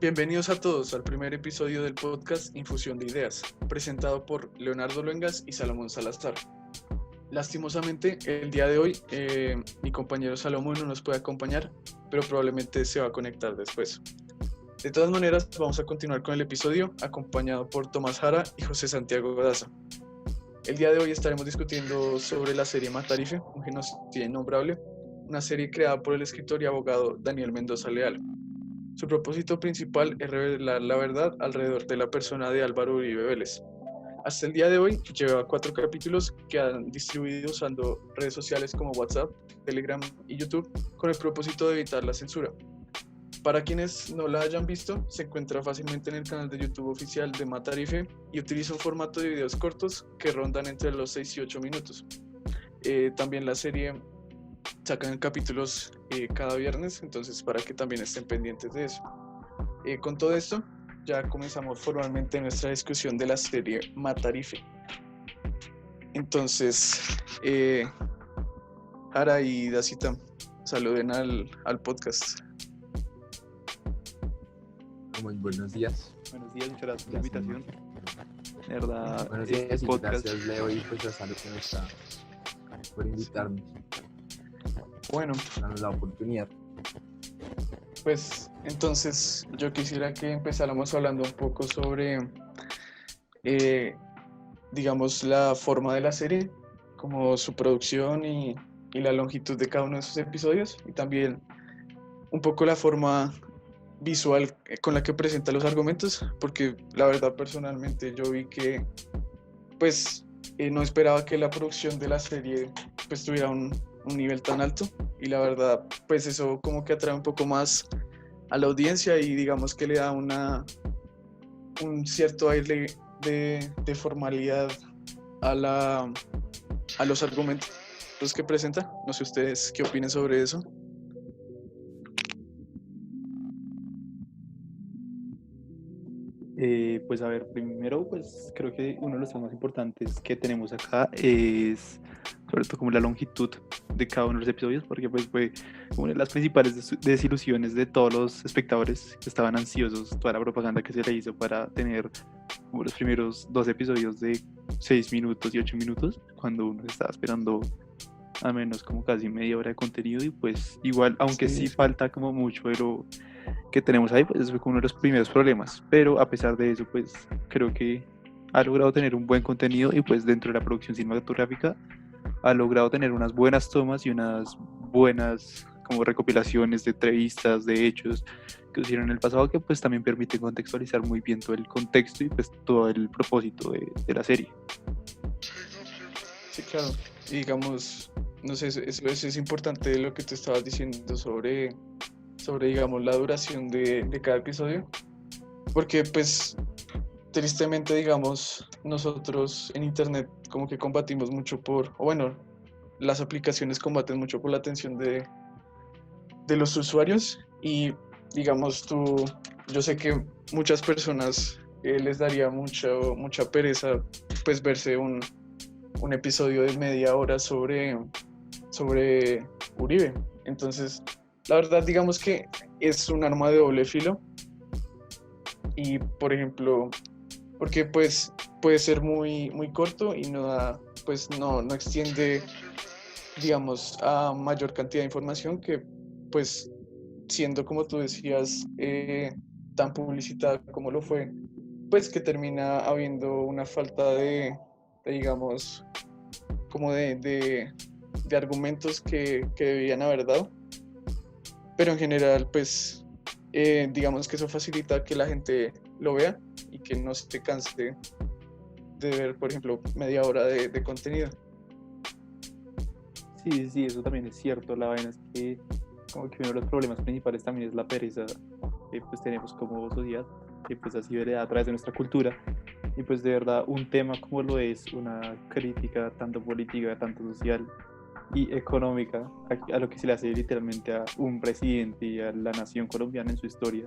Bienvenidos a todos al primer episodio del podcast Infusión de Ideas, presentado por Leonardo Luengas y Salomón Salazar. Lastimosamente, el día de hoy mi compañero Salomón no nos puede acompañar, pero probablemente se va a conectar después. De todas maneras, vamos a continuar con el episodio, acompañado por Tomás Jara y José Santiago Daza. El día de hoy estaremos discutiendo sobre la serie Matarife, un genocidio innombrable, una serie creada por el escritor y abogado Daniel Mendoza Leal. Su propósito principal es revelar la verdad alrededor de la persona de Álvaro Uribe Vélez. Hasta el día de hoy lleva 4 capítulos que han distribuido usando redes sociales como WhatsApp, Telegram y YouTube con el propósito de evitar la censura. Para quienes no la hayan visto, se encuentra fácilmente en el canal de YouTube oficial de Matarife y utiliza un formato de videos cortos que rondan entre los 6 y 8 minutos. También la serie sacan capítulos cada viernes, entonces para que también estén pendientes de eso. Con todo esto, ya comenzamos formalmente nuestra discusión de la serie Matarife. Entonces, Jara y Dacita, saluden al podcast. Muy buenos días. Buenos días, muchas gracias por la invitación. De verdad, Buenos días y podcast. gracias Leo y pues a Salud por invitarnos, Bueno, darnos la oportunidad. pues entonces yo quisiera que empezáramos hablando un poco sobre, digamos, la forma de la serie, como su producción y la longitud de cada uno de sus episodios, y también un poco la forma visual con la que presenta los argumentos, porque la verdad personalmente yo vi que pues no esperaba que la producción de la serie pues tuviera un nivel tan alto, y la verdad pues eso como que atrae un poco más a la audiencia y digamos que le da un cierto aire de formalidad a los argumentos que presenta. No sé ustedes qué opinen sobre eso. Pues a ver, primero pues creo que uno de los temas más importantes que tenemos acá es sobre todo como la longitud de cada uno de los episodios, porque pues fue una de las principales desilusiones de todos los espectadores que estaban ansiosos, toda la propaganda que se le hizo para tener como los primeros 2 episodios de 6 minutos y 8 minutos, cuando uno estaba esperando al menos como casi media hora de contenido. Y pues igual, aunque sí falta como mucho de lo que tenemos ahí, pues eso fue como uno de los primeros problemas, pero a pesar de eso pues creo que ha logrado tener un buen contenido, y pues dentro de la producción cinematográfica ha logrado tener unas buenas tomas y unas buenas como recopilaciones de entrevistas, de hechos que hicieron en el pasado, que pues también permiten contextualizar muy bien todo el contexto y pues todo el propósito de la serie. Sí, claro. Y digamos, no sé, eso es importante lo que te estabas diciendo sobre digamos, la duración de cada episodio, porque pues tristemente, digamos, nosotros en internet como que combatimos mucho o bueno, las aplicaciones combaten mucho por la atención de los usuarios, y digamos yo sé que muchas personas les daría mucha pereza pues verse un episodio de media hora sobre Uribe. Entonces, la verdad, digamos que es un arma de doble filo. Y, por ejemplo, porque pues puede ser muy corto y pues no extiende, digamos, a mayor cantidad de información que, pues, siendo como tú decías, tan publicitada como lo fue, pues que termina habiendo una falta digamos, como de argumentos que debían haber dado. Pero en general, pues, digamos que eso facilita que la gente lo vea y que no se canse de ver, por ejemplo, media hora de contenido. Sí, eso también es cierto. La vaina es que como que uno de los problemas principales también es la pereza que pues tenemos como sociedad, que pues ha sido heredada a través de nuestra cultura. Y pues de verdad un tema como lo es una crítica tanto política, tanto social y económica a lo que se le hace literalmente a un presidente y a la nación colombiana en su historia,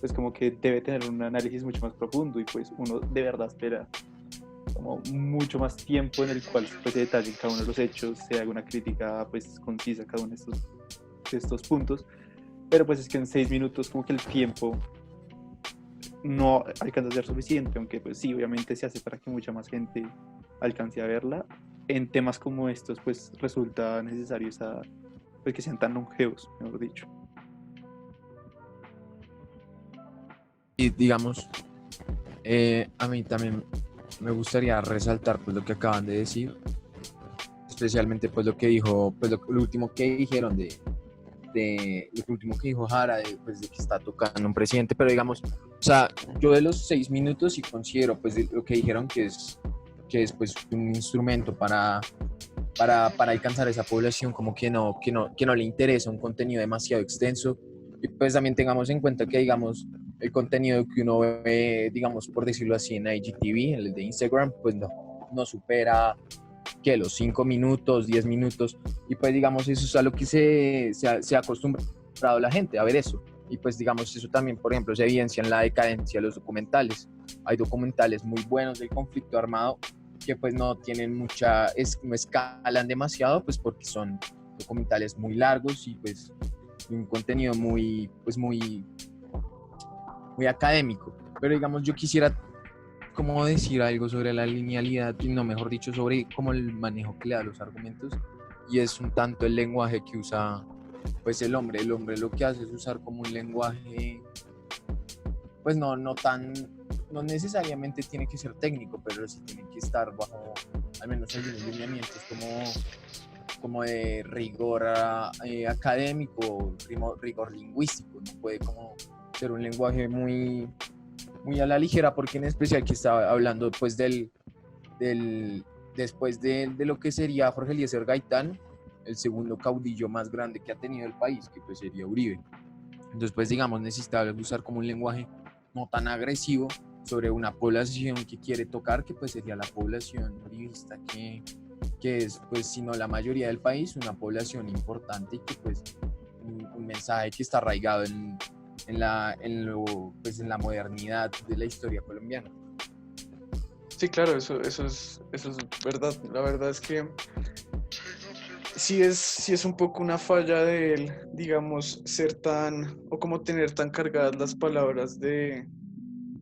pues como que debe tener un análisis mucho más profundo, y pues uno de verdad espera como mucho más tiempo en el cual pues, se detallen cada uno de los hechos, se haga una crítica pues concisa a cada uno de estos puntos. Pero pues es que en 6 minutos como que el tiempo no alcanza a ser suficiente, aunque pues sí, obviamente se hace para que mucha más gente alcance a verla. En temas como estos, pues resulta necesario pues, que sean tan longevos, mejor dicho. Y digamos, a mí también me gustaría resaltar pues lo que acaban de decir, especialmente pues lo que dijo, pues lo último que dijeron de lo último que dijo Jara, pues de que está tocando un presidente, pero digamos, o sea, yo de los 6 minutos sí considero pues de lo que dijeron que es pues un instrumento para alcanzar a esa población como que no le interesa un contenido demasiado extenso, y pues también tengamos en cuenta que digamos el contenido que uno ve, digamos por decirlo así, en IGTV, en el de Instagram, pues no supera que los 5 minutos, 10 minutos, y pues digamos eso es a lo que se ha acostumbrado la gente a ver eso, y pues digamos eso también por ejemplo se evidencia en la decadencia de los documentales. Hay documentales muy buenos del conflicto armado que pues no tienen no escalan demasiado, pues porque son documentales muy largos y pues un contenido muy académico. Pero digamos yo quisiera como decir algo sobre la linealidad, y no, mejor dicho, sobre como el manejo que le da a los argumentos, y es un tanto el lenguaje que usa pues el hombre lo que hace es usar como un lenguaje pues no necesariamente tiene que ser técnico, pero sí tiene que estar bajo al menos algunos lineamientos como de rigor académico, rigor lingüístico. No puede como ser un lenguaje muy a la ligera, porque en especial que estaba hablando pues después de lo que sería Jorge Eliezer Gaitán, el segundo caudillo más grande que ha tenido el país, que pues sería Uribe. Entonces pues digamos necesitaba usar como un lenguaje no tan agresivo sobre una población que quiere tocar, que pues sería la población uribista, que es pues si no la mayoría del país, una población importante, y que pues un mensaje que está arraigado en la modernidad de la historia colombiana. Sí, claro, eso es verdad. La verdad es que sí es un poco una falla de él, digamos, ser tan, o como tener tan cargadas las palabras de,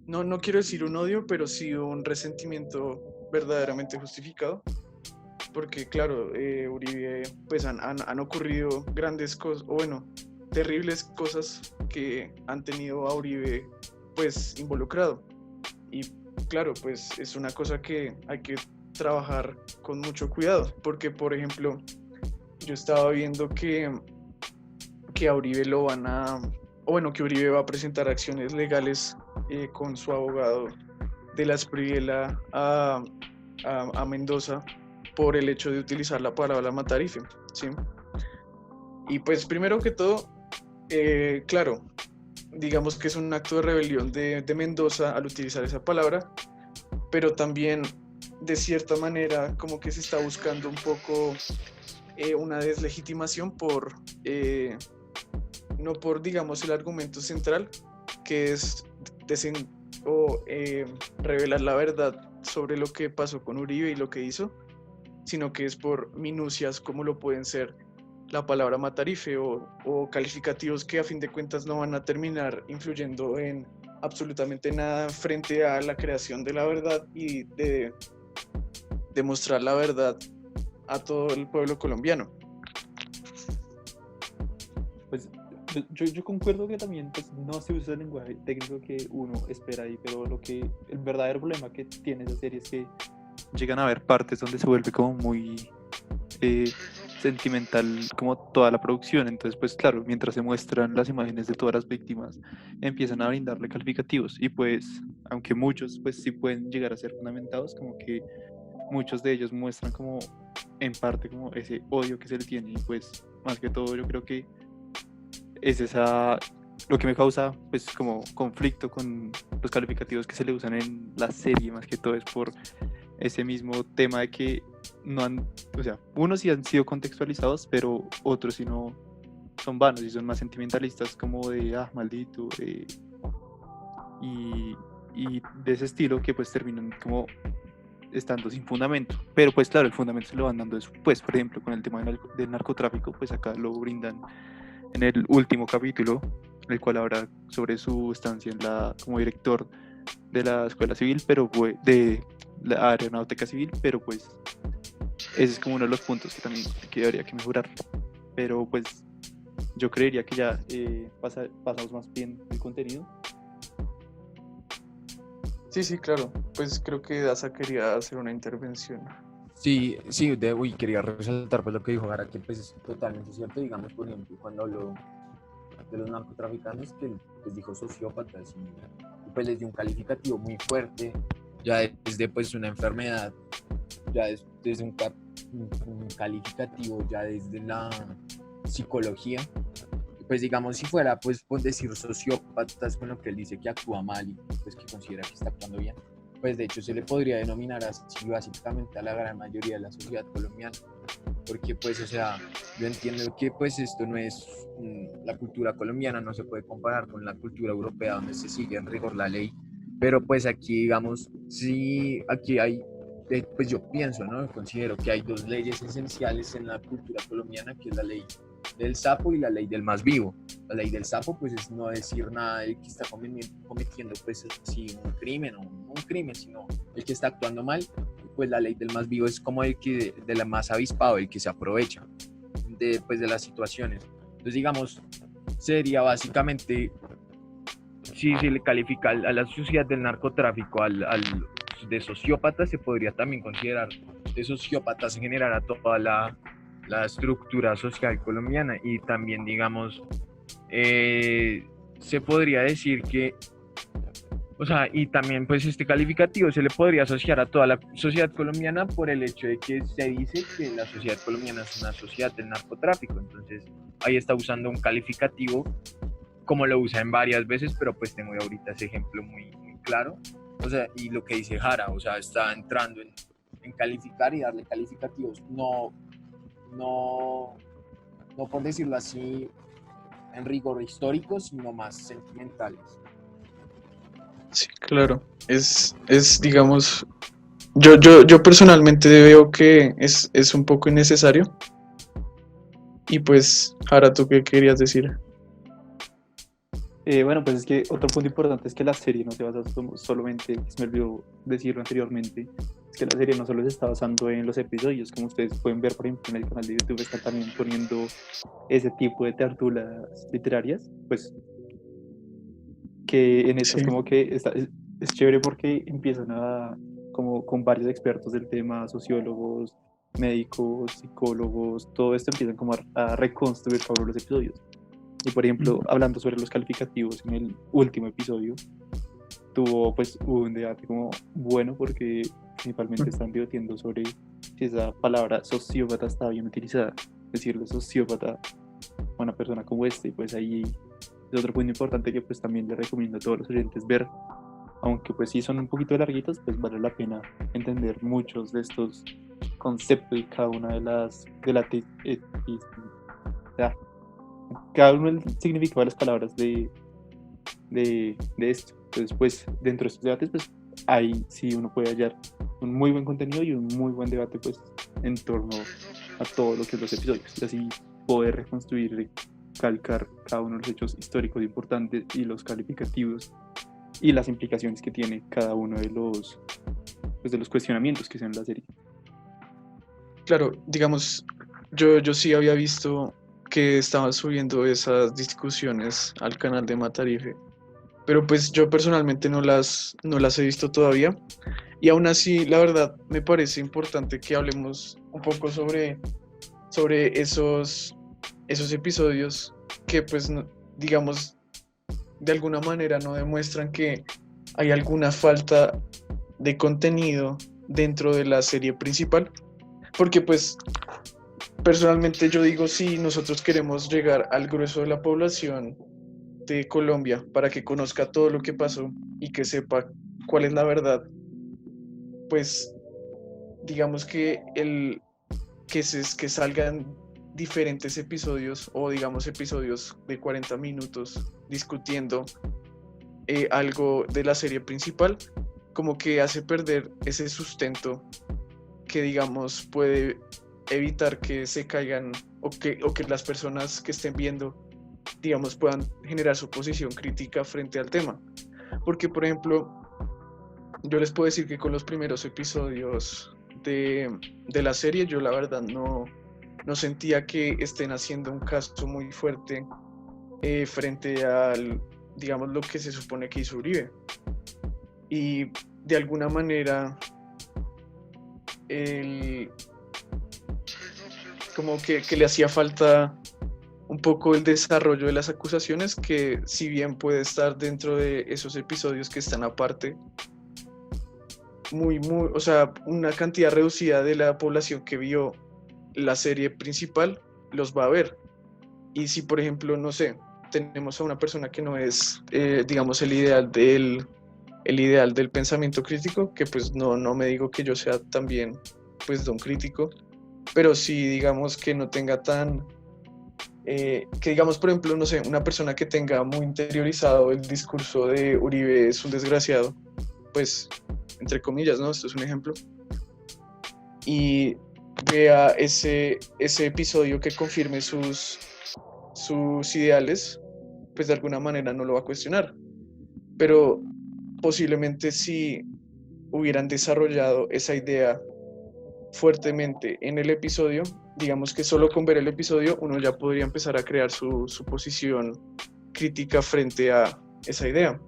no quiero decir un odio, pero sí un resentimiento verdaderamente justificado. Porque claro, Uribe, pues han ocurrido grandes cosas, o bueno, terribles cosas que han tenido a Uribe pues involucrado. Y claro, pues es una cosa que hay que trabajar con mucho cuidado, porque por ejemplo, yo estaba viendo que a Uribe lo van a, o bueno, que Uribe va a presentar acciones legales con su abogado de la Espriella a Mendoza por el hecho de utilizar la palabra matarife, ¿sí? Y pues primero que todo, claro, digamos que es un acto de rebelión de Mendoza al utilizar esa palabra, pero también de cierta manera como que se está buscando un poco una deslegitimación no por, digamos, el argumento central, que es revelar la verdad sobre lo que pasó con Uribe y lo que hizo, sino que es por minucias como lo pueden ser la palabra matarife o calificativos que a fin de cuentas no van a terminar influyendo en absolutamente nada frente a la creación de la verdad y de demostrar la verdad a todo el pueblo colombiano. Pues yo concuerdo que también pues, no se usa el lenguaje técnico que uno espera ahí, pero el verdadero problema que tiene esa serie es que llegan a haber partes donde se vuelve como muy sentimental como toda la producción. Entonces pues claro, mientras se muestran las imágenes de todas las víctimas, empiezan a brindarle calificativos, y pues aunque muchos pues sí pueden llegar a ser fundamentados, como que muchos de ellos muestran como en parte como ese odio que se le tiene, y pues más que todo yo creo que es lo que me causa pues como conflicto con los calificativos que se le usan en la serie, más que todo es por ese mismo tema de que no han, o sea, unos sí han sido contextualizados, pero otros sí no, son vanos y son más sentimentalistas, como de maldito, y de ese estilo, que pues terminan como estando sin fundamento. Pero pues claro, el fundamento se lo van dando después. Por ejemplo, con el tema del narcotráfico, pues acá lo brindan en el último capítulo, el cual habla sobre su estancia como director de la escuela civil, pero de la aeronáutica civil, pero pues ese es como uno de los puntos que también habría que mejorar. Pero pues yo creería que ya pasamos más bien el contenido. Sí, claro. Pues creo que Daza quería hacer una intervención. Sí, quería resaltar pues lo que dijo Gara, que pues es totalmente cierto, digamos, por ejemplo, cuando habló de los narcotraficantes, que les dijo sociópatas y pues les dio un calificativo muy fuerte, ya desde pues una enfermedad, ya desde un calificativo, ya desde la psicología. Pues digamos, si fuera pues por decir sociópatas con lo que él dice que actúa mal y pues que considera que está actuando bien, pues de hecho se le podría denominar así básicamente a la gran mayoría de la sociedad colombiana, porque pues o sea, yo entiendo que pues esto no es la cultura colombiana, no se puede comparar con la cultura europea donde se sigue en rigor la ley, pero pues aquí digamos, sí, aquí hay, pues yo pienso, ¿no? Considero que hay dos leyes esenciales en la cultura colombiana, que es la ley del sapo y la ley del más vivo. La ley del sapo pues es no decir nada del que está cometiendo pues así un crimen o no un crimen, sino el que está actuando mal. Pues la ley del más vivo es como el que de la más avispado, el que se aprovecha pues, de las situaciones. Entonces digamos, sería básicamente, si se le califica a la sociedad del narcotráfico de sociópatas, se podría también considerar de sociópatas en general a toda la estructura social colombiana. Y también digamos, se podría decir que, o sea, y también pues este calificativo se le podría asociar a toda la sociedad colombiana por el hecho de que se dice que la sociedad colombiana es una sociedad del narcotráfico. Entonces ahí está usando un calificativo como lo usa en varias veces, pero pues tengo ahorita ese ejemplo muy claro. O sea, y lo que dice Jara, o sea, está entrando en calificar y darle calificativos, no por decirlo así, en rigor histórico, sino más sentimentales. Sí, claro. Es digamos, yo personalmente veo que es un poco innecesario. Y pues, Jara, ¿tú qué querías decir? Bueno, pues es que otro punto importante es que la serie no se basa solamente, se me olvidó decirlo anteriormente, es que la serie no solo se está basando en los episodios, como ustedes pueden ver, por ejemplo, en el canal de YouTube están también poniendo ese tipo de tertulias literarias, pues que en estas Sí. como que es chévere porque empiezan como con varios expertos del tema, sociólogos, médicos, psicólogos, todo esto empiezan como a reconstruir cada uno de los episodios. Y por ejemplo, hablando sobre los calificativos en el último episodio, hubo un debate como bueno porque principalmente están debatiendo sobre si esa palabra sociópata está bien utilizada. Decirle sociópata a una persona como y pues ahí es otro punto importante que pues también le recomiendo a todos los oyentes ver. Aunque pues sí son un poquito larguitos, pues vale la pena entender muchos de estos conceptos y cada una cada uno del significado de las palabras de esto. Entonces, pues, dentro de estos debates, pues, ahí sí uno puede hallar un muy buen contenido y un muy buen debate, pues, en torno a todo lo que es los episodios. Y así poder reconstruir, calcar cada uno de los hechos históricos importantes y los calificativos y las implicaciones que tiene cada uno de los cuestionamientos que se dan en la serie. Claro, digamos, yo sí había visto que estaban subiendo esas discusiones al canal de Matarife, pero pues yo personalmente no las he visto todavía, y aún así la verdad me parece importante que hablemos un poco sobre esos episodios que pues digamos de alguna manera no demuestran que hay alguna falta de contenido dentro de la serie principal, porque pues personalmente yo digo, si nosotros queremos llegar al grueso de la población de Colombia para que conozca todo lo que pasó y que sepa cuál es la verdad, pues digamos que que salgan diferentes episodios o digamos episodios de 40 minutos discutiendo algo de la serie principal, como que hace perder ese sustento que digamos puede evitar que se caigan o que las personas que estén viendo digamos, puedan generar su posición crítica frente al tema. Porque, por ejemplo, yo les puedo decir que con los primeros episodios de la serie, yo la verdad no sentía que estén haciendo un caso muy fuerte frente al, digamos, lo que se supone que hizo Uribe. Y de alguna manera, como que le hacía falta un poco el desarrollo de las acusaciones, que si bien puede estar dentro de esos episodios que están aparte, o sea, una cantidad reducida de la población que vio la serie principal los va a ver. Y si, por ejemplo, no sé, tenemos a una persona que no es, digamos, el ideal del pensamiento crítico, que pues no me digo que yo sea también, pues, don crítico, pero sí, digamos, que no tenga tan, que digamos, por ejemplo, no sé, una persona que tenga muy interiorizado el discurso de Uribe es un desgraciado, pues, entre comillas, ¿no? Esto es un ejemplo. Y vea ese episodio que confirme sus ideales, pues de alguna manera no lo va a cuestionar. Pero posiblemente si hubieran desarrollado esa idea fuertemente en el episodio, digamos que solo con ver el episodio uno ya podría empezar a crear su posición crítica frente a esa idea.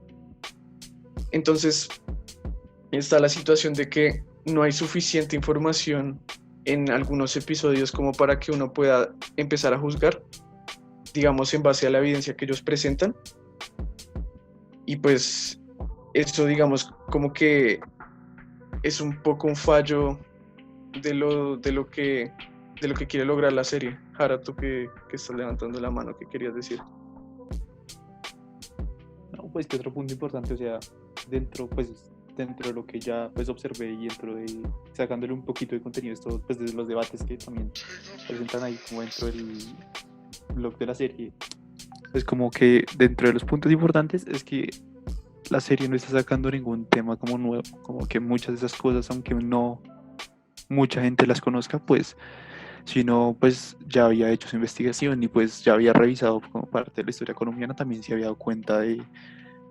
Entonces está la situación de que no hay suficiente información en algunos episodios como para que uno pueda empezar a juzgar, digamos, en base a la evidencia que ellos presentan. Y pues eso, digamos, como que es un poco un fallo de lo que quiere lograr la serie. Jara, tú que estás levantando la mano, ¿qué querías decir? No, pues que otro punto importante, o sea, dentro de lo que ya pues observé y dentro de sacándole un poquito de contenido esto pues de los debates que también presentan ahí como dentro del blog de la serie, pues como que dentro de los puntos importantes es que la serie no está sacando ningún tema como nuevo, como que muchas de esas cosas, aunque no mucha gente las conozca, pues sino pues ya había hecho su investigación y pues ya había revisado como parte de la historia colombiana, también se había dado cuenta de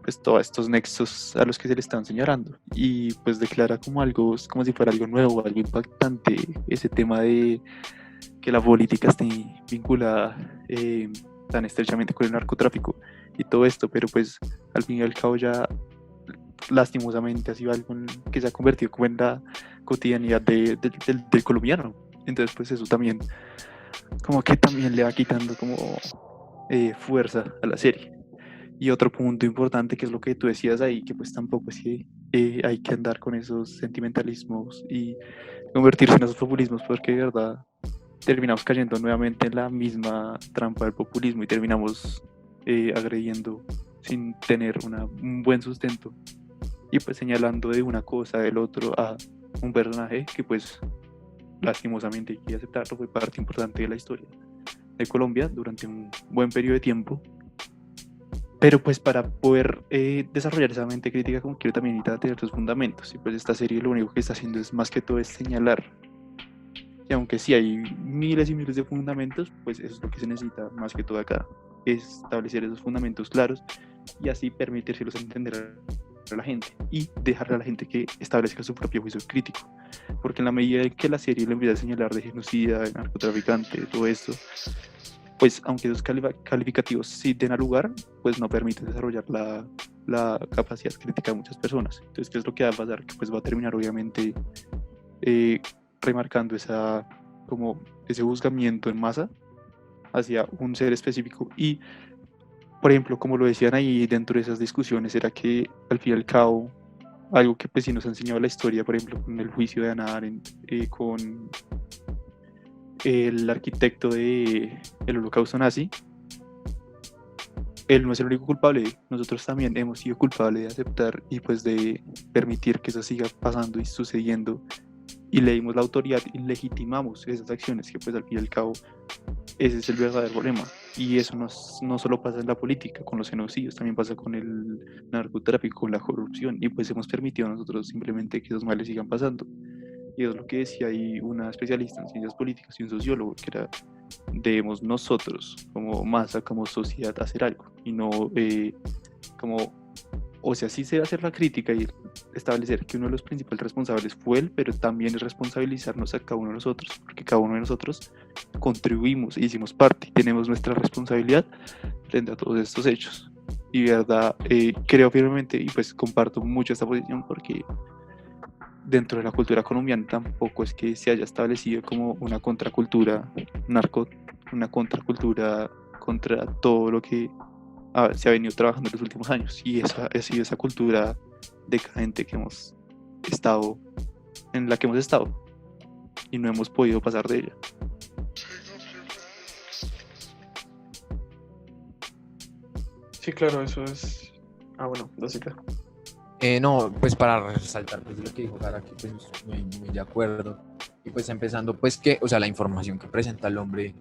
pues todos estos nexos a los que se le están señalando y pues declara como algo, como si fuera algo nuevo, algo impactante, ese tema de que la política esté vinculada tan estrechamente con el narcotráfico y todo esto, pero pues al fin y al cabo ya lastimosamente ha sido algo que se ha convertido como en la cotidianidad del colombiano. Entonces pues eso también como que también le va quitando como fuerza a la serie. Y otro punto importante que es lo que tú decías ahí, que pues tampoco es que hay que andar con esos sentimentalismos y convertirse en esos populismos, porque de verdad terminamos cayendo nuevamente en la misma trampa del populismo y terminamos agrediendo sin tener un buen sustento y pues señalando de una cosa del otro a un personaje que pues lastimosamente hay que aceptarlo, fue parte importante de la historia de Colombia durante un buen periodo de tiempo. Pero pues para poder desarrollar esa mente crítica como quiero también necesita tener sus fundamentos y pues esta serie lo único que está haciendo es más que todo es señalar y aunque sí hay miles y miles de fundamentos, pues eso es lo que se necesita más que todo acá, es establecer esos fundamentos claros y así permitírselos entender a la gente y dejarle a la gente que establezca su propio juicio crítico, porque en la medida en que la serie le empieza a señalar de genocida, de narcotraficante, de todo esto, pues aunque esos calificativos sí den a lugar, pues no permiten desarrollar la capacidad crítica de muchas personas. Entonces, ¿qué es lo que va a pasar? Que pues va a terminar obviamente remarcando como ese juzgamiento en masa hacia un ser específico y, por ejemplo, como lo decían ahí dentro de esas discusiones, era que al fin y al cabo, algo que pues sí nos ha enseñado la historia, por ejemplo, con el juicio de Hannah Arendt, con el arquitecto del holocausto nazi, él no es el único culpable, nosotros también hemos sido culpables de aceptar y pues de permitir que eso siga pasando y sucediendo y le dimos la autoridad y legitimamos esas acciones que pues al fin y al cabo ese es el verdadero problema y eso no solo pasa en la política con los genocidios, también pasa con el narcotráfico, con la corrupción y pues hemos permitido nosotros simplemente que esos males sigan pasando. Y es lo que decía ahí una especialista en ciencias políticas y un sociólogo, que era debemos nosotros como masa, como sociedad hacer algo y no como, o sea, sí se debe hacer la crítica y establecer que uno de los principales responsables fue él, pero también es responsabilizarnos a cada uno de nosotros, porque cada uno de nosotros contribuimos, hicimos parte y tenemos nuestra responsabilidad frente a todos estos hechos. Y verdad, creo firmemente y pues comparto mucho esta posición porque dentro de la cultura colombiana tampoco es que se haya establecido como una contracultura narco, una contracultura contra todo lo que se ha venido trabajando en los últimos años, y esa ha sido esa cultura decadente que hemos estado, en la que hemos estado y no hemos podido pasar de ella. Sí, claro, eso es... Ah, bueno, Dosita. No, pues para resaltar pues lo que dijo Jara, que pues estoy muy de acuerdo. Y pues empezando pues que, o sea, la información que presenta el hombre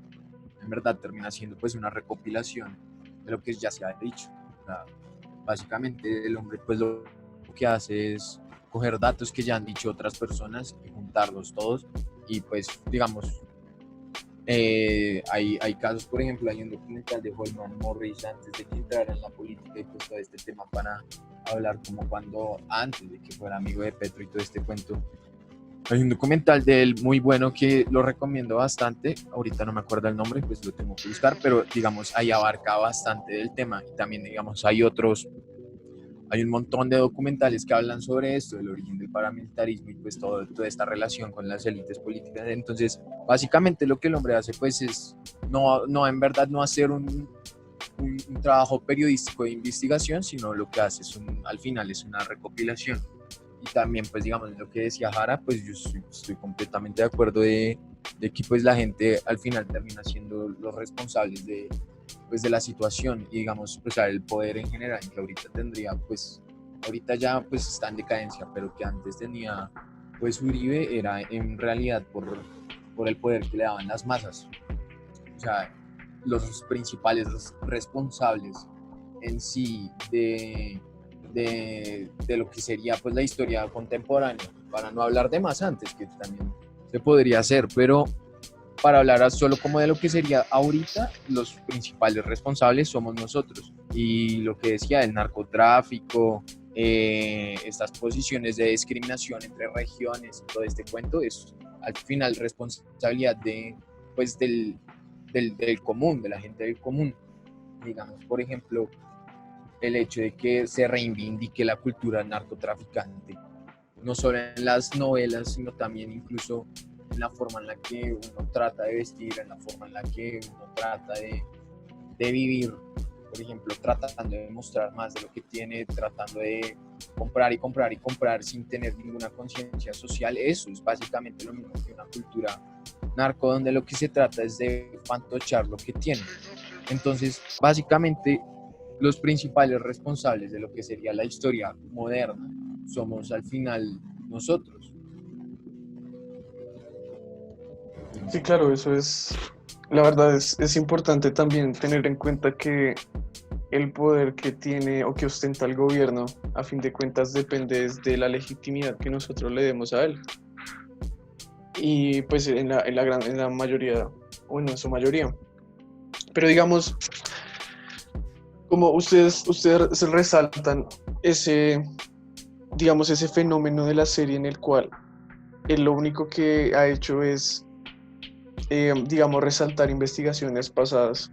en verdad termina siendo pues una recopilación de lo que ya se ha dicho. O sea, básicamente el hombre pues lo que hace es coger datos que ya han dicho otras personas y juntarlos todos y pues digamos hay casos, por ejemplo, hay un documental de Holman Morris antes de que entrara en la política y pues todo este tema para hablar como cuando antes de que fuera amigo de Petro y todo este cuento. Hay un documental de él muy bueno que lo recomiendo bastante, ahorita no me acuerdo el nombre, pues lo tengo que buscar, pero digamos ahí abarca bastante del tema y también digamos hay un montón de documentales que hablan sobre esto, del origen del paramilitarismo y pues toda esta relación con las élites políticas. Entonces, básicamente lo que el hombre hace pues es no en verdad no hacer un trabajo periodístico de investigación, sino lo que hace es al final es una recopilación. Y también pues digamos lo que decía Jara, pues yo estoy completamente de acuerdo de que pues la gente al final termina siendo los responsables de la situación y digamos, o sea, el poder en general que ahorita tendría, pues ahorita ya pues está en decadencia, pero que antes tenía pues Uribe era en realidad por el poder que le daban las masas. O sea, los principales responsables en sí de lo que sería pues la historia contemporánea, para no hablar de más antes, que también se podría hacer, pero para hablar solo como de lo que sería ahorita, los principales responsables somos nosotros. Y lo que decía, el narcotráfico, estas posiciones de discriminación entre regiones, todo este cuento, es al final responsabilidad pues del común, de la gente del común. Digamos, por ejemplo, el hecho de que se reivindique la cultura narcotraficante, no solo en las novelas, sino también incluso en la forma en la que uno trata de vestir, en la forma en la que uno trata de vivir, por ejemplo, tratando de mostrar más de lo que tiene, tratando de comprar y comprar y comprar sin tener ninguna conciencia social. Eso es básicamente lo mismo que una cultura narco, donde lo que se trata es de fantochar lo que tiene. Entonces, básicamente, los principales responsables de lo que sería la historia moderna somos al final nosotros. Sí, claro, eso es, la verdad es importante también tener en cuenta que el poder que tiene o que ostenta el gobierno, a fin de cuentas, depende de la legitimidad que nosotros le demos a él. Y pues en la mayoría, bueno, en su mayoría. Pero digamos, como ustedes se resaltan digamos, ese fenómeno de la serie en el cual él lo único que ha hecho es digamos, resaltar investigaciones pasadas,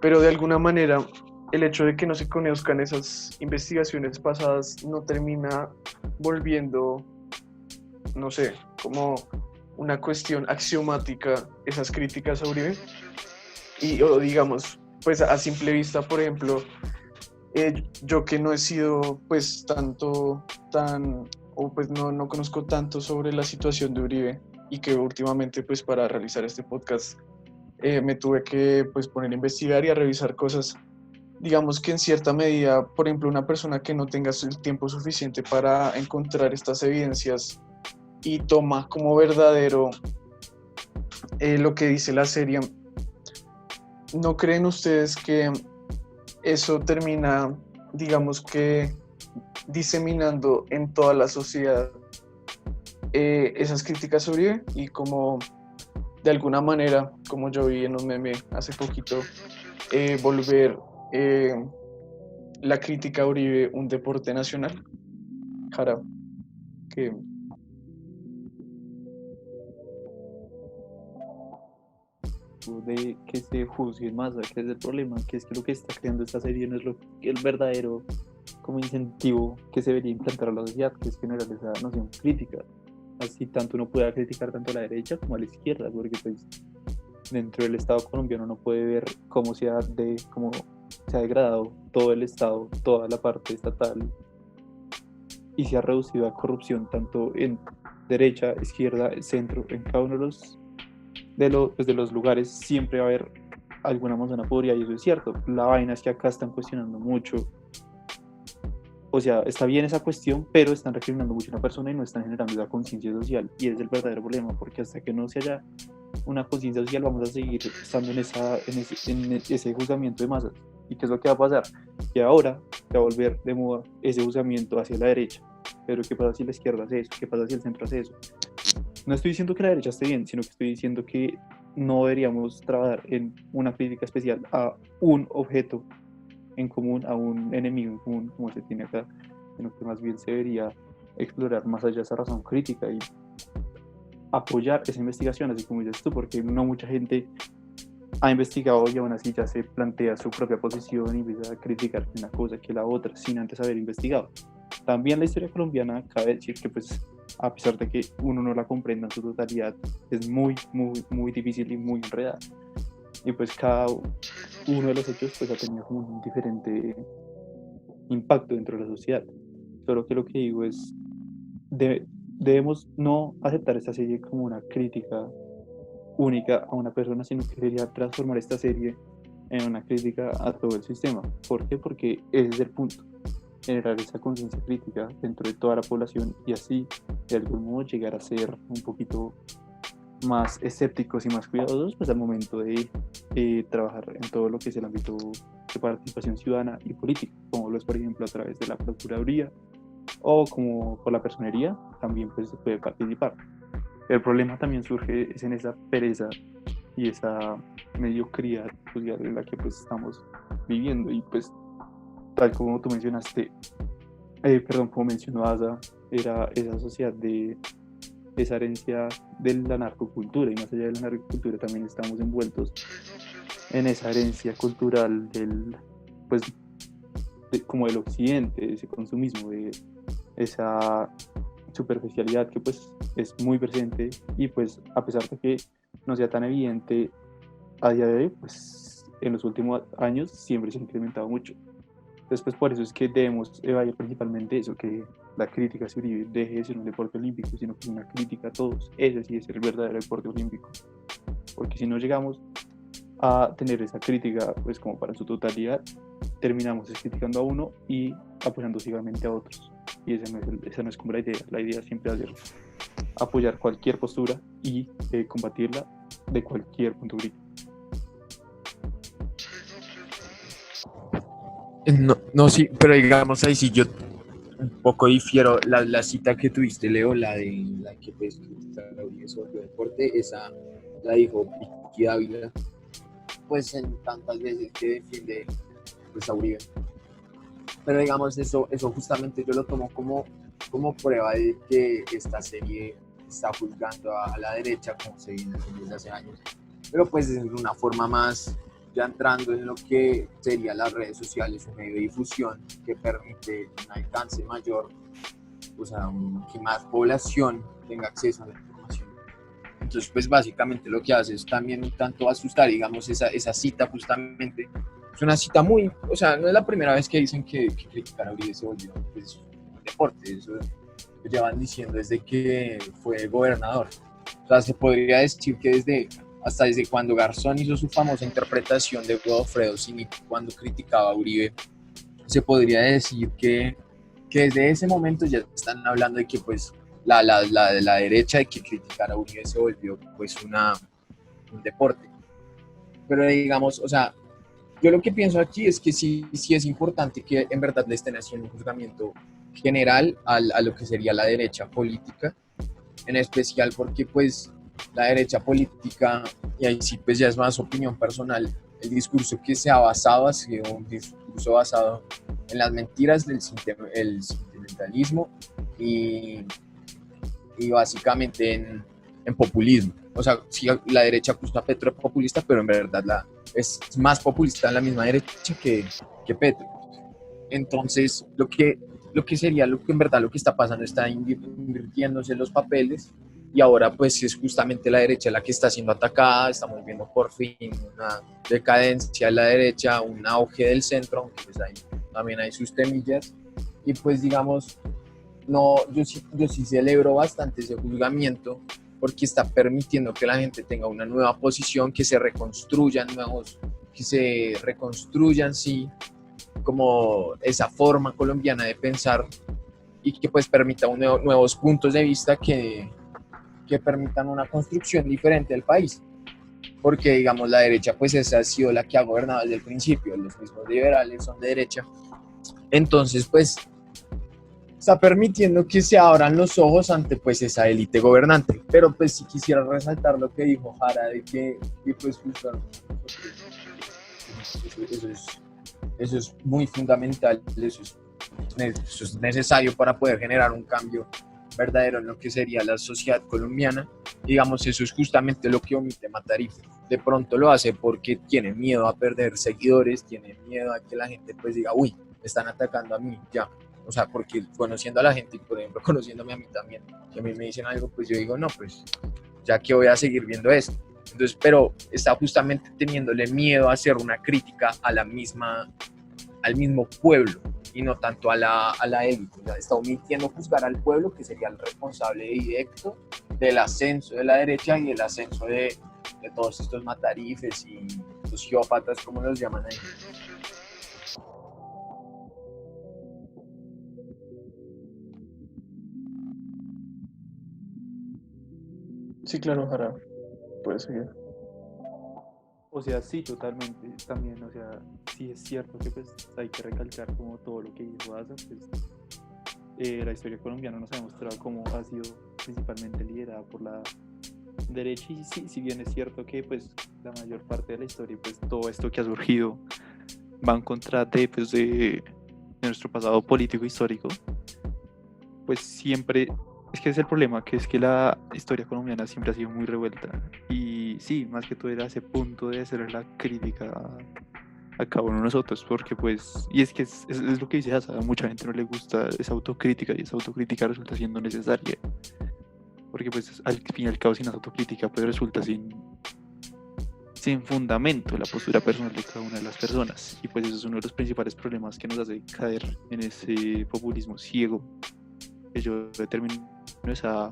pero de alguna manera el hecho de que no se conozcan esas investigaciones pasadas no termina volviendo, no sé, como una cuestión axiomática esas críticas a Uribe, o digamos, pues a simple vista, por ejemplo, yo que no he sido pues o pues no conozco tanto sobre la situación de Uribe, y que últimamente pues para realizar este podcast me tuve que pues poner a investigar y a revisar cosas. Digamos que en cierta medida, por ejemplo, una persona que no tenga el tiempo suficiente para encontrar estas evidencias y toma como verdadero lo que dice la serie, ¿no creen ustedes que eso termina, digamos que, diseminando en toda la sociedad esas críticas sobre Uribe y como de alguna manera, como yo vi en un meme hace poquito, volver la crítica a Uribe un deporte nacional. Jara, que de que se juzgue más, que es el problema, que es que lo que está creando esta serie no es el verdadero como incentivo que se debería implantar a la sociedad, que es generar esa noción crítica. Así tanto uno pueda criticar tanto a la derecha como a la izquierda, porque pues dentro del Estado colombiano no puede ver cómo cómo se ha degradado todo el Estado, toda la parte estatal, y se ha reducido a corrupción tanto en derecha, izquierda, centro, en cada uno de los lugares siempre va a haber alguna manzana podrida, y eso es cierto. La vaina es que acá están cuestionando mucho, o sea, está bien esa cuestión, pero están recriminando mucho a una persona y no están generando esa conciencia social, y ese es el verdadero problema, porque hasta que no se haya una conciencia social vamos a seguir estando en ese juzgamiento de masas. ¿Y qué es lo que va a pasar? Que ahora se va a volver de moda ese juzgamiento hacia la derecha. Pero ¿qué pasa si la izquierda hace eso? ¿Qué pasa si el centro hace eso? No estoy diciendo que la derecha esté bien, sino que estoy diciendo que no deberíamos trabajar en una crítica especial a un objeto en común, a un enemigo en común, como se tiene acá, sino que más bien se debería explorar más allá de esa razón crítica y apoyar esa investigación, así como dices tú, porque no mucha gente ha investigado y aún así ya se plantea su propia posición y empieza a criticar una cosa que la otra sin antes haber investigado. También la historia colombiana, cabe decir que pues a pesar de que uno no la comprenda en su totalidad, es muy, muy, muy difícil y muy enredada. Y pues cada uno de los hechos pues ha tenido como un diferente impacto dentro de la sociedad. Solo que lo que digo es, debemos no aceptar esta serie como una crítica única a una persona, sino que debería transformar esta serie en una crítica a todo el sistema. ¿Por qué? Porque ese es el punto, generar esa conciencia crítica dentro de toda la población y así de algún modo llegar a ser un poquito más escépticos y más cuidadosos pues al momento de trabajar en todo lo que es el ámbito de participación ciudadana y política, como lo es por ejemplo a través de la Procuraduría o como por la personería también pues se puede participar. El problema también surge es en esa pereza y esa mediocridad social en la que pues estamos viviendo y pues tal como tú mencionaste, como mencionó Asa, era esa sociedad de esa herencia de la narcocultura, y más allá de la narcocultura también estamos envueltos en esa herencia cultural pues, como del occidente, de ese consumismo, de esa superficialidad que pues es muy presente y pues a pesar de que no sea tan evidente a día de hoy, pues en los últimos años siempre se ha incrementado mucho. Entonces pues por eso es que debemos evaluar principalmente eso, que la crítica hacia Uribe deje de ser un deporte olímpico, sino que es una crítica a todos. Ese sí es el verdadero deporte olímpico, porque si no llegamos a tener esa crítica pues como para su totalidad, terminamos criticando a uno y apoyando ciegamente a otros, y esa no es como la idea siempre va a ser apoyar cualquier postura y combatirla de cualquier punto de vista. No, sí, pero digamos ahí sí yo un poco difiero. La cita que tuviste, Leo, la de la que pues Uribe sobre el deporte, esa la dijo Vicky Dávila, pues en tantas veces que defiende pues a Uribe. Pero digamos eso justamente yo lo tomo como prueba de que esta serie está juzgando a la derecha como se viene desde hace años, pero pues de una forma más ya entrando en lo que serían las redes sociales, un medio de difusión que permite un alcance mayor, o sea, que más población tenga acceso a la información. Entonces, pues básicamente lo que hace es también un tanto asustar, digamos, esa cita justamente. Es una cita muy, o sea, no es la primera vez que dicen que criticar a Uribe se volvió pues, un deporte, eso lo llevan diciendo desde que fue gobernador. O sea, se podría decir que desde cuando Garzón hizo su famosa interpretación de Godofredo Cini cuando criticaba a Uribe, se podría decir que desde ese momento ya están hablando de que pues la derecha de que criticar a Uribe se volvió pues un deporte. Pero digamos, o sea, yo lo que pienso aquí es que sí es importante que en verdad le estén haciendo un juzgamiento general a lo que sería la derecha política, en especial porque pues la derecha política, y ahí sí pues ya es más opinión personal, el discurso que se ha basado ha sido un discurso basado en las mentiras del el sentimentalismo y básicamente en populismo. O sea, sí, la derecha acusa a Petro de populista, pero en verdad es más populista la misma derecha que Petro. Entonces, lo que sería, lo que en verdad lo que está pasando, está invirtiéndose los papeles y ahora pues es justamente la derecha la que está siendo atacada. Estamos viendo por fin una decadencia de la derecha, un auge del centro, aunque pues también hay sus temillas. Y pues digamos, no, yo sí celebro bastante ese juzgamiento porque está permitiendo que la gente tenga una nueva posición, que se reconstruyan sí, como esa forma colombiana de pensar y que pues permita nuevos puntos de vista que permitan una construcción diferente del país. Porque digamos la derecha pues esa ha sido la que ha gobernado desde el principio, los mismos liberales son de derecha. Entonces pues está permitiendo que se abran los ojos ante pues esa élite gobernante. Pero pues sí quisiera resaltar lo que dijo Jara de que pues justo eso es muy fundamental, eso es necesario para poder generar un cambio verdadero en lo que sería la sociedad colombiana. Digamos, eso es justamente lo que omite Matarife. De pronto lo hace porque tiene miedo a perder seguidores, tiene miedo a que la gente pues diga, uy, me están atacando a mí, ya. O sea, porque conociendo a la gente y, por ejemplo, conociéndome a mí también, que a mí me dicen algo, pues yo digo, no, pues ya que voy a seguir viendo esto. Entonces, pero está justamente teniéndole miedo a hacer una crítica al mismo pueblo y no tanto a la élite. O sea, está omitiendo juzgar al pueblo, que sería el responsable directo del ascenso de la derecha y el ascenso de todos estos matarifes y sociópatas, como los llaman ahí. Sí, claro, Jara, puedes seguir. O sea, sí, totalmente. También, o sea, sí es cierto que pues hay que recalcar como todo lo que hizo Asa, pues la historia colombiana nos ha demostrado cómo ha sido principalmente liderada por la derecha. Y sí, si bien es cierto que pues la mayor parte de la historia, pues todo esto que ha surgido va en contra de nuestro pasado político histórico, pues siempre, es que es el problema, que es que la historia colombiana siempre ha sido muy revuelta. Y sí, más que todo era ese punto de hacer la crítica a cada uno de nosotros, porque pues, y es que es lo que dice Asa, a mucha gente no le gusta esa autocrítica, y esa autocrítica resulta siendo necesaria, porque pues al fin y al cabo sin esa autocrítica pues resulta sin fundamento la postura personal de cada una de las personas, y pues eso es uno de los principales problemas que nos hace caer en ese populismo ciego, que yo determino esa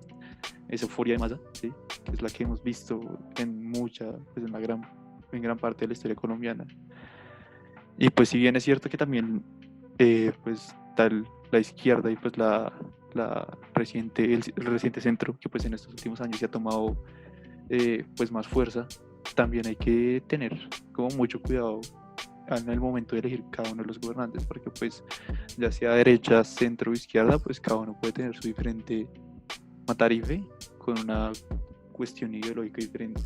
euforia de masa, ¿sí? Que es la que hemos visto en pues en gran parte de la historia colombiana. Y pues si bien es cierto que también pues tal la izquierda y pues el reciente centro, que pues en estos últimos años se ha tomado pues más fuerza, también hay que tener como mucho cuidado en el momento de elegir cada uno de los gobernantes, porque pues ya sea derecha, centro o izquierda, pues cada uno puede tener su diferente matarife con una cuestión ideológica diferente.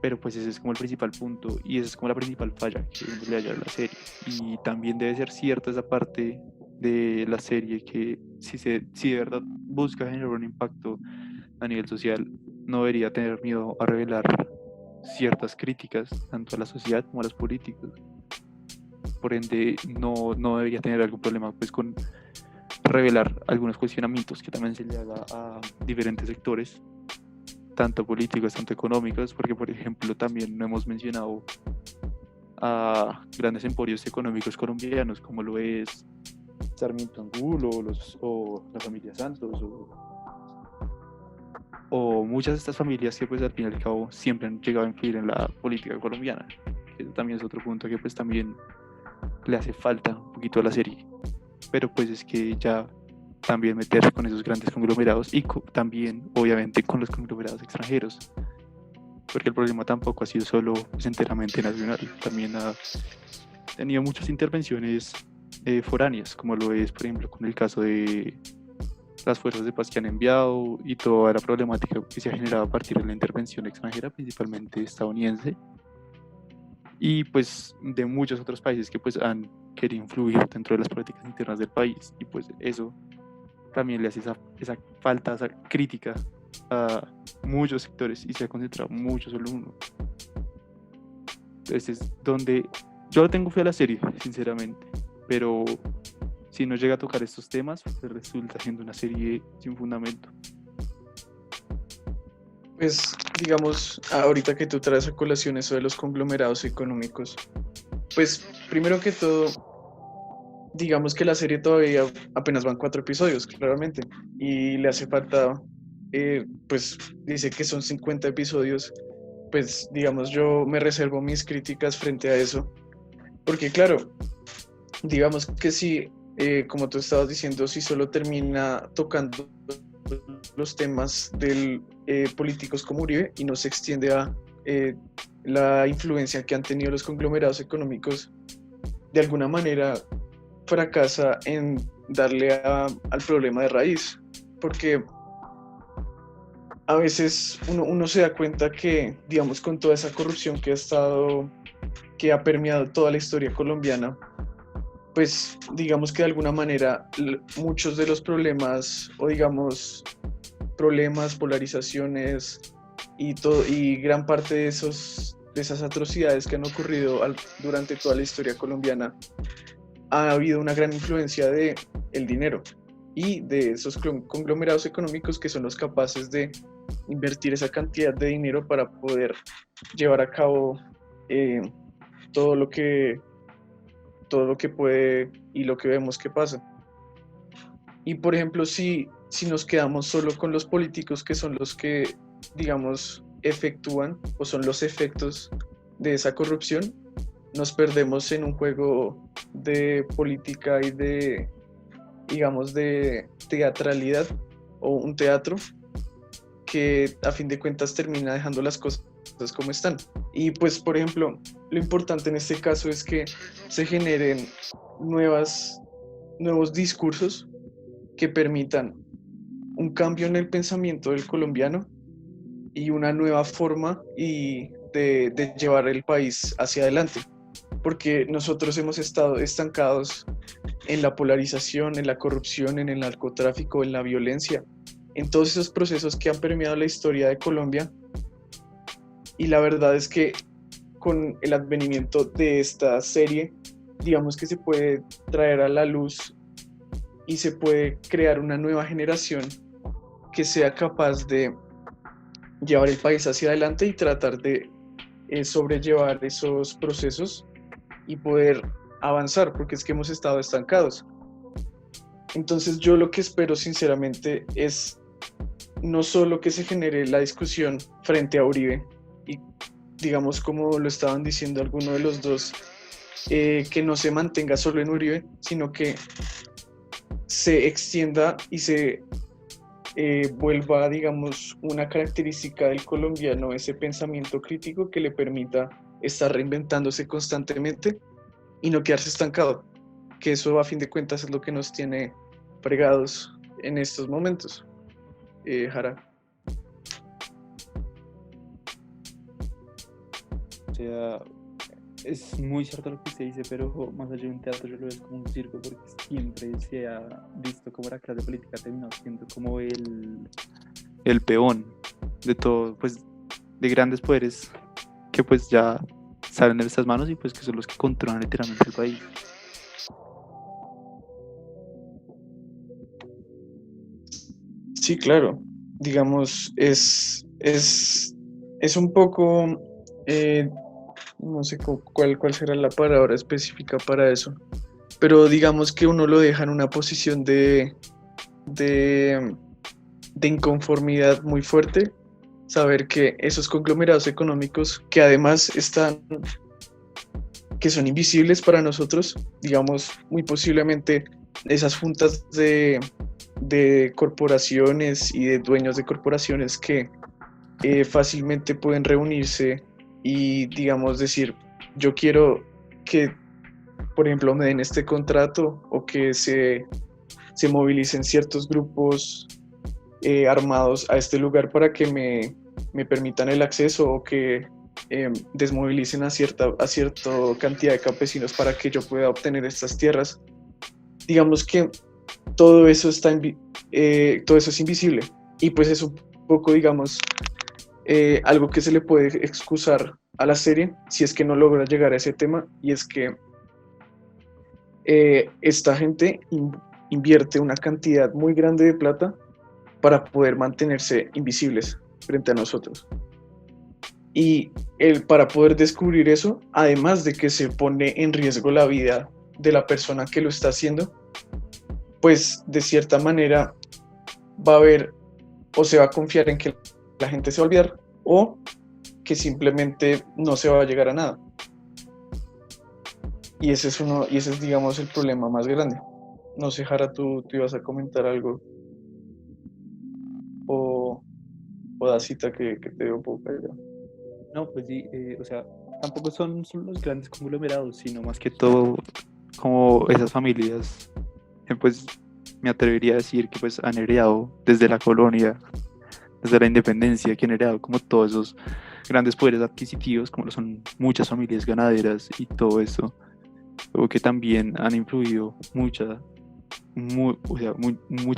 Pero pues ese es como el principal punto y esa es como la principal falla que uno le halla a la serie. Y también debe ser cierta esa parte de la serie que si de verdad busca generar un impacto a nivel social, no debería tener miedo a revelar ciertas críticas tanto a la sociedad como a los políticos. Por ende, no debería tener algún problema pues con revelar algunos cuestionamientos que también se le haga a diferentes sectores, tanto políticos, tanto económicos, porque por ejemplo también no hemos mencionado a grandes emporios económicos colombianos como lo es Sarmiento Angulo o la familia Santos o muchas de estas familias que pues al fin y al cabo siempre han llegado a influir en la política colombiana, que también es otro punto que pues también le hace falta un poquito a la serie, pero pues es que ya también meterse con esos grandes conglomerados y también obviamente con los conglomerados extranjeros, porque el problema tampoco ha sido solo pues, enteramente nacional, también ha tenido muchas intervenciones foráneas, como lo es por ejemplo con el caso de las fuerzas de paz que han enviado y toda la problemática que se ha generado a partir de la intervención extranjera, principalmente estadounidense, y pues de muchos otros países que pues han querido influir dentro de las políticas internas del país, y pues eso también le hace esa falta, esa crítica a muchos sectores y se ha concentrado mucho solo en uno. Entonces es donde yo lo tengo fe a la serie, sinceramente, pero si no llega a tocar estos temas, pues resulta siendo una serie sin fundamento. Pues, digamos, ahorita que tú traes a colación eso de los conglomerados económicos, pues, primero que todo, digamos que la serie todavía apenas van 4 episodios, claramente, y le hace falta, pues, dice que son 50 episodios, pues, digamos, yo me reservo mis críticas frente a eso, porque, claro, digamos que si, como tú estabas diciendo, si solo termina tocando los temas del políticos como Uribe y no se extiende a la influencia que han tenido los conglomerados económicos, de alguna manera fracasa en darle al problema de raíz, porque a veces uno se da cuenta que, digamos, con toda esa corrupción que ha permeado toda la historia colombiana, pues digamos que de alguna manera muchos de los problemas, o digamos problemas, polarizaciones y gran parte de esas atrocidades que han ocurrido durante toda la historia colombiana, ha habido una gran influencia de el dinero y de esos conglomerados económicos que son los capaces de invertir esa cantidad de dinero para poder llevar a cabo todo lo que puede y lo que vemos que pasa. Y por ejemplo, si nos quedamos solo con los políticos, que son los que, digamos, efectúan o son los efectos de esa corrupción, nos perdemos en un juego de política y de, digamos, de teatralidad o un teatro que a fin de cuentas termina dejando las cosas como están. Y pues, por ejemplo, lo importante en este caso es que se generen nuevos discursos que permitan un cambio en el pensamiento del colombiano y una nueva forma de llevar el país hacia adelante, porque nosotros hemos estado estancados en la polarización, en la corrupción, en el narcotráfico, en la violencia, en todos esos procesos que han permeado la historia de Colombia, y la verdad es que con el advenimiento de esta serie, digamos que se puede traer a la luz y se puede crear una nueva generación que sea capaz de llevar el país hacia adelante y tratar de sobrellevar esos procesos y poder avanzar, porque es que hemos estado estancados. Entonces yo lo que espero sinceramente es no solo que se genere la discusión frente a Uribe y, digamos, como lo estaban diciendo algunos de los dos, que no se mantenga solo en Uribe, sino que se extienda y se vuelva, digamos, una característica del colombiano, ese pensamiento crítico que le permita estar reinventándose constantemente y no quedarse estancado, que eso a fin de cuentas es lo que nos tiene fregados en estos momentos. Jara. O sea, es muy cierto lo que se dice, pero más allá de un teatro yo lo veo como un circo, porque siempre se ha visto como la clase política ha terminado siendo como el peón de todo, pues de grandes poderes que pues ya salen de estas manos y pues que son los que controlan literalmente el país. Sí, claro. Digamos, es un poco, no sé cuál será la palabra específica para eso, pero digamos que uno lo deja en una posición de inconformidad muy fuerte, saber que esos conglomerados económicos que además que son invisibles para nosotros, digamos, muy posiblemente esas juntas de corporaciones y de dueños de corporaciones que fácilmente pueden reunirse y, digamos, decir, yo quiero que, por ejemplo, me den este contrato o que se se movilicen ciertos grupos armados a este lugar para que me permitan el acceso, o que desmovilicen a cierta cantidad de campesinos para que yo pueda obtener estas tierras. Digamos que todo eso todo eso es invisible, y pues es un poco, digamos, algo que se le puede excusar a la serie si es que no logra llegar a ese tema, y es que esta gente invierte una cantidad muy grande de plata para poder mantenerse invisibles frente a nosotros. Y para poder descubrir eso, además de que se pone en riesgo la vida de la persona que lo está haciendo, pues de cierta manera va a haber, o se va a confiar en que la gente se va a olvidar, o que simplemente no se va a llegar a nada. Y ese es, digamos, el problema más grande. No sé, Jara, tú ibas a comentar algo, o Dacita, que te veo un poco allá. No, pues sí, o sea, tampoco son los grandes conglomerados, sino más que todo como esas familias, pues me atrevería a decir que pues han heredado desde la colonia, desde la independencia, que han heredado como todos esos grandes poderes adquisitivos, como lo son muchas familias ganaderas y todo eso, o que también han influido mucha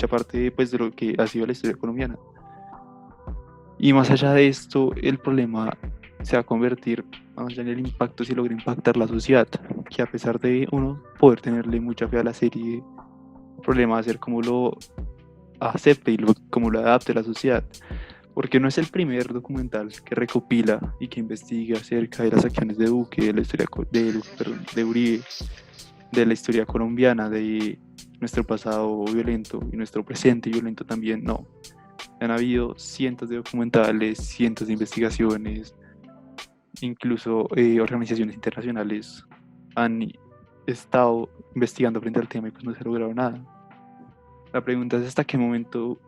parte pues, de lo que ha sido la historia colombiana. Y más allá de esto, el problema se va a convertir, más allá en el impacto, si logra impactar la sociedad, que a pesar de uno poder tenerle mucha fe a la serie, el problema va a ser cómo lo acepte y cómo lo adapte a la sociedad, porque no es el primer documental que recopila y que investiga acerca de las acciones de Duque, de la historia de Uribe, de la historia colombiana, de nuestro pasado violento y nuestro presente violento también. No, han habido cientos de documentales, cientos de investigaciones, incluso organizaciones internacionales han estado investigando frente al tema y pues no se ha logrado nada. La pregunta es hasta qué momento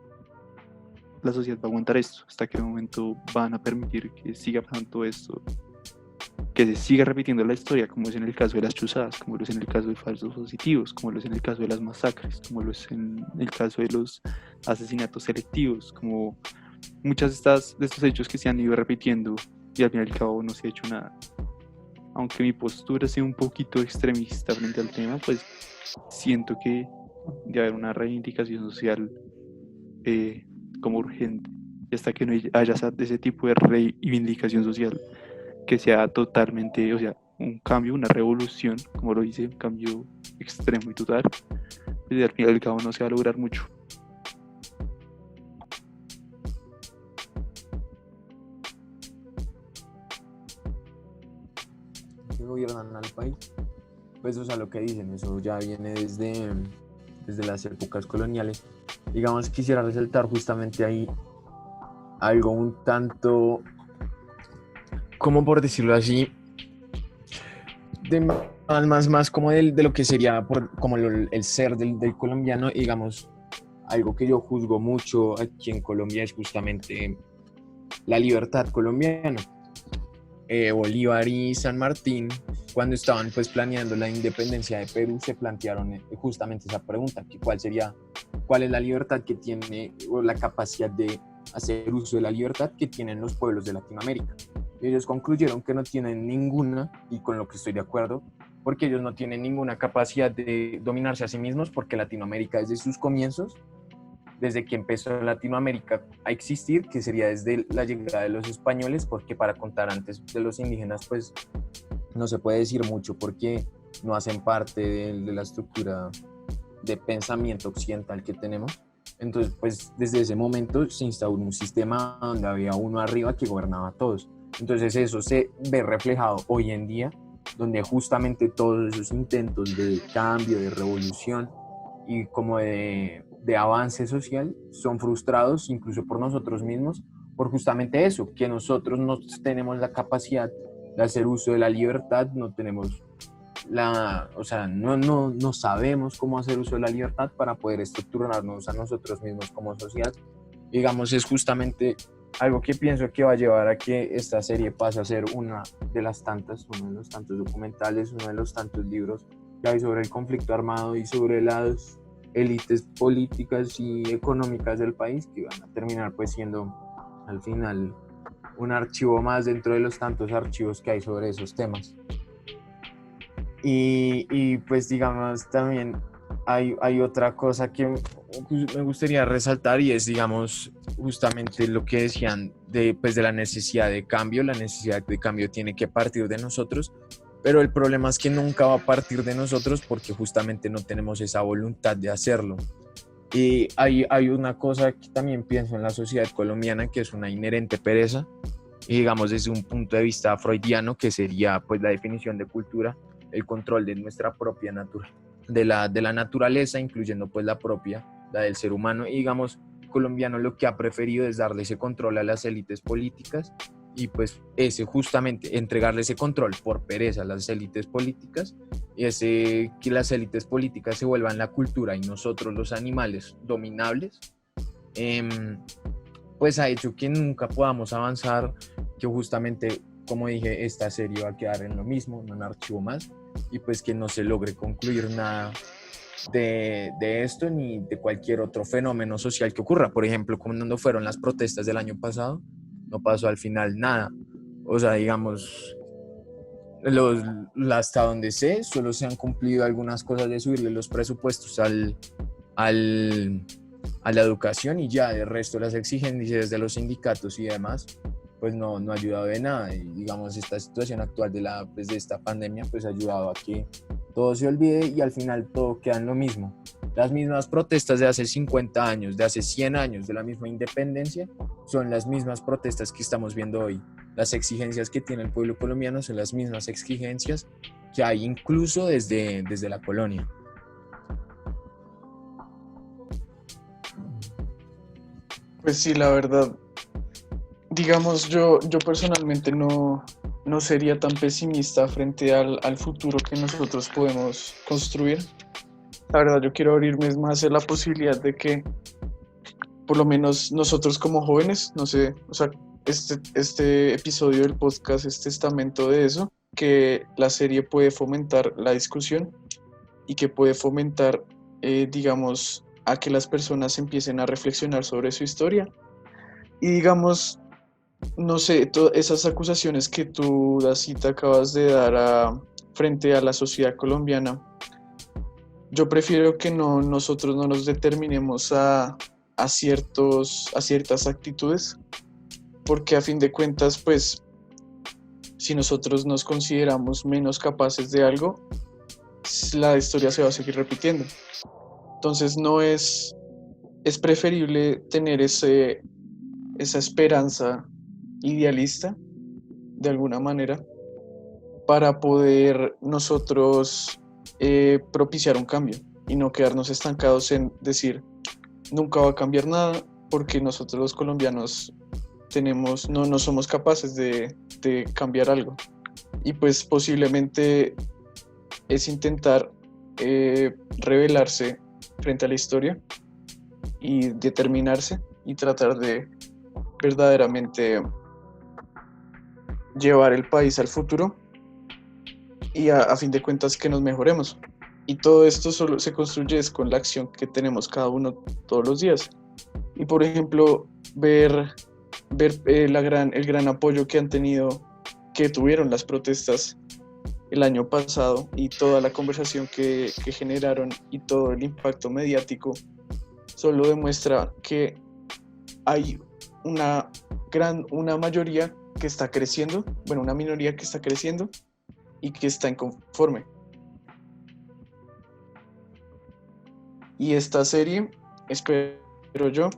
la sociedad va a aguantar esto, hasta qué momento van a permitir que siga pasando todo esto, que se siga repitiendo la historia, como es en el caso de las chuzadas, como lo es en el caso de falsos positivos, como lo es en el caso de las masacres, como lo es en el caso de los asesinatos selectivos, como muchas de estos hechos que se han ido repitiendo y al fin y al cabo no se ha hecho nada. Aunque mi postura sea un poquito extremista frente al tema, pues siento que debe haber una reivindicación social como urgente, y hasta que no haya ese tipo de reivindicación social que sea totalmente, o sea, un cambio, una revolución, como lo dice, un cambio extremo y total, pues al fin y al cabo no se va a lograr mucho. Que gobiernan al país, pues o sea, lo que dicen, eso ya viene desde las épocas coloniales. Digamos, quisiera resaltar justamente ahí algo un tanto, como por decirlo así, más como de lo que sería como el ser del colombiano. Digamos, algo que yo juzgo mucho aquí en Colombia es justamente la libertad colombiana. Bolívar y San Martín, cuando estaban pues planeando la independencia de Perú, se plantearon justamente esa pregunta, que cuál es la libertad que tiene, o la capacidad de hacer uso de la libertad que tienen los pueblos de Latinoamérica. Y ellos concluyeron que no tienen ninguna, y con lo que estoy de acuerdo, porque ellos no tienen ninguna capacidad de dominarse a sí mismos, porque Latinoamérica desde sus comienzos, desde que empezó Latinoamérica a existir, que sería desde la llegada de los españoles, porque para contar antes de los indígenas, pues no se puede decir mucho porque no hacen parte de la estructura de pensamiento occidental que tenemos. Entonces, pues desde ese momento se instauró un sistema donde había uno arriba que gobernaba a todos. Entonces eso se ve reflejado hoy en día, donde justamente todos esos intentos de cambio, de revolución y como de avance social son frustrados incluso por nosotros mismos, por justamente eso, que nosotros no tenemos la capacidad de hacer uso de la libertad, no tenemos no sabemos cómo hacer uso de la libertad para poder estructurarnos a nosotros mismos como sociedad. Digamos, es justamente algo que pienso que va a llevar a que esta serie pase a ser uno de los tantos documentales, uno de los tantos libros que hay sobre el conflicto armado y sobre las élites políticas y económicas del país que van a terminar pues siendo al final un archivo más dentro de los tantos archivos que hay sobre esos temas. Y pues digamos también hay otra cosa que me gustaría resaltar y es digamos justamente lo que decían pues, de la necesidad de cambio. La necesidad de cambio tiene que partir de nosotros, pero el problema es que nunca va a partir de nosotros porque justamente no tenemos esa voluntad de hacerlo. Y hay una cosa que también pienso en la sociedad colombiana, que es una inherente pereza, y digamos desde un punto de vista freudiano, que sería pues la definición de cultura, el control de nuestra propia de la naturaleza, incluyendo pues la propia, la del ser humano. Y digamos, colombiano lo que ha preferido es darle ese control a las élites políticas y pues justamente entregarle ese control por pereza a las élites políticas y que las élites políticas se vuelvan la cultura y nosotros los animales dominables, pues ha hecho que nunca podamos avanzar, que justamente, como dije, esta serie va a quedar en lo mismo, en un archivo más, y pues que no se logre concluir nada de esto ni de cualquier otro fenómeno social que ocurra. Por ejemplo, cuando fueron las protestas del año pasado, no pasó al final nada. O sea, digamos, hasta donde sé, solo se han cumplido algunas cosas de subirle los presupuestos a la educación y ya, de resto las exigencias de los sindicatos y demás, pues no ha ayudado de nada. Y digamos, esta situación actual de esta pandemia, pues ha ayudado a que todo se olvide y al final todo queda en lo mismo. Las mismas protestas de hace 50 años, de hace 100 años, de la misma independencia, son las mismas protestas que estamos viendo hoy. Las exigencias que tiene el pueblo colombiano son las mismas exigencias que hay incluso desde la colonia. Pues sí, la verdad, digamos, yo personalmente no sería tan pesimista frente al futuro que nosotros podemos construir. La verdad, yo quiero abrirme más a la posibilidad de que, por lo menos nosotros como jóvenes, no sé, o sea, este episodio del podcast es testamento de eso, que la serie puede fomentar la discusión y que puede fomentar, digamos, a que las personas empiecen a reflexionar sobre su historia. Y digamos, no sé, esas acusaciones que tú, Dacita, acabas de dar frente a la sociedad colombiana, yo prefiero que nosotros no nos determinemos a ciertas actitudes, porque a fin de cuentas, pues, si nosotros nos consideramos menos capaces de algo, la historia se va a seguir repitiendo. Entonces es preferible tener esa esperanza idealista, de alguna manera, para poder nosotros propiciar un cambio y no quedarnos estancados en decir nunca va a cambiar nada porque nosotros los colombianos no somos capaces de cambiar algo. Y pues posiblemente es intentar rebelarse frente a la historia y determinarse y tratar de verdaderamente llevar el país al futuro y a fin de cuentas que nos mejoremos. Y todo esto solo se construye con la acción que tenemos cada uno todos los días. Y por ejemplo, ver el gran apoyo que tuvieron las protestas el año pasado y toda la conversación que generaron y todo el impacto mediático solo demuestra que hay una mayoría que está creciendo, bueno, una minoría que está creciendo y que está inconforme. Y esta serie, espero yo,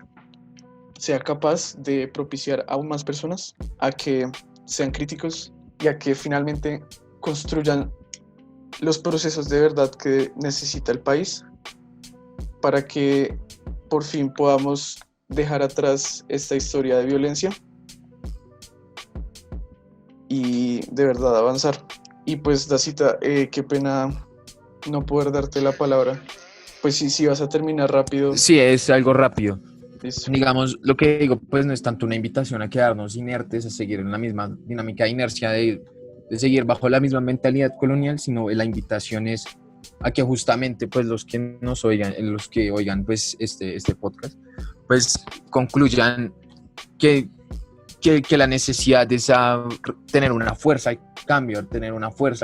sea capaz de propiciar aún más personas a que sean críticos y a que finalmente construyan los procesos de verdad que necesita el país para que por fin podamos dejar atrás esta historia de violencia y de verdad avanzar. Y pues, Dacita, qué pena no poder darte la palabra. Pues sí, vas a terminar rápido. Sí, es algo rápido. Listo. Digamos, lo que digo, pues no es tanto una invitación a quedarnos inertes, a seguir en la misma dinámica de inercia, de seguir bajo la misma mentalidad colonial, sino la invitación es a que justamente pues los que oigan pues este podcast, pues concluyan que, que la necesidad es tener una fuerza al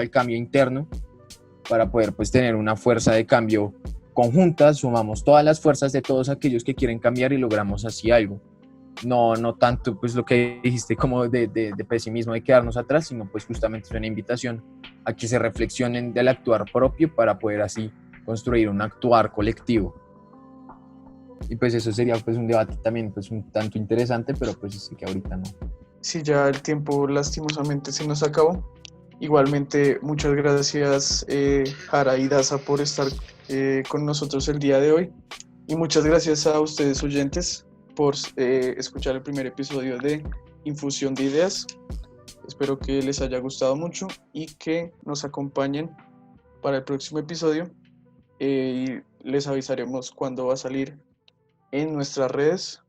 cambio interno para poder pues tener una fuerza de cambio conjunta, sumamos todas las fuerzas de todos aquellos que quieren cambiar y logramos así algo. No tanto pues lo que dijiste como de pesimismo, de quedarnos atrás, sino pues justamente es una invitación a que se reflexionen del actuar propio para poder así construir un actuar colectivo. Y pues eso sería pues un debate también pues un tanto interesante, pero pues sí que ahorita no. Sí, ya el tiempo lastimosamente se nos acabó. Igualmente, muchas gracias Jara y Daza por estar con nosotros el día de hoy. Y muchas gracias a ustedes oyentes por escuchar el primer episodio de Infusión de Ideas. Espero que les haya gustado mucho y que nos acompañen para el próximo episodio. Y les avisaremos cuándo va a salir en nuestras redes.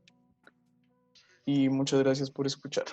Y muchas gracias por escuchar.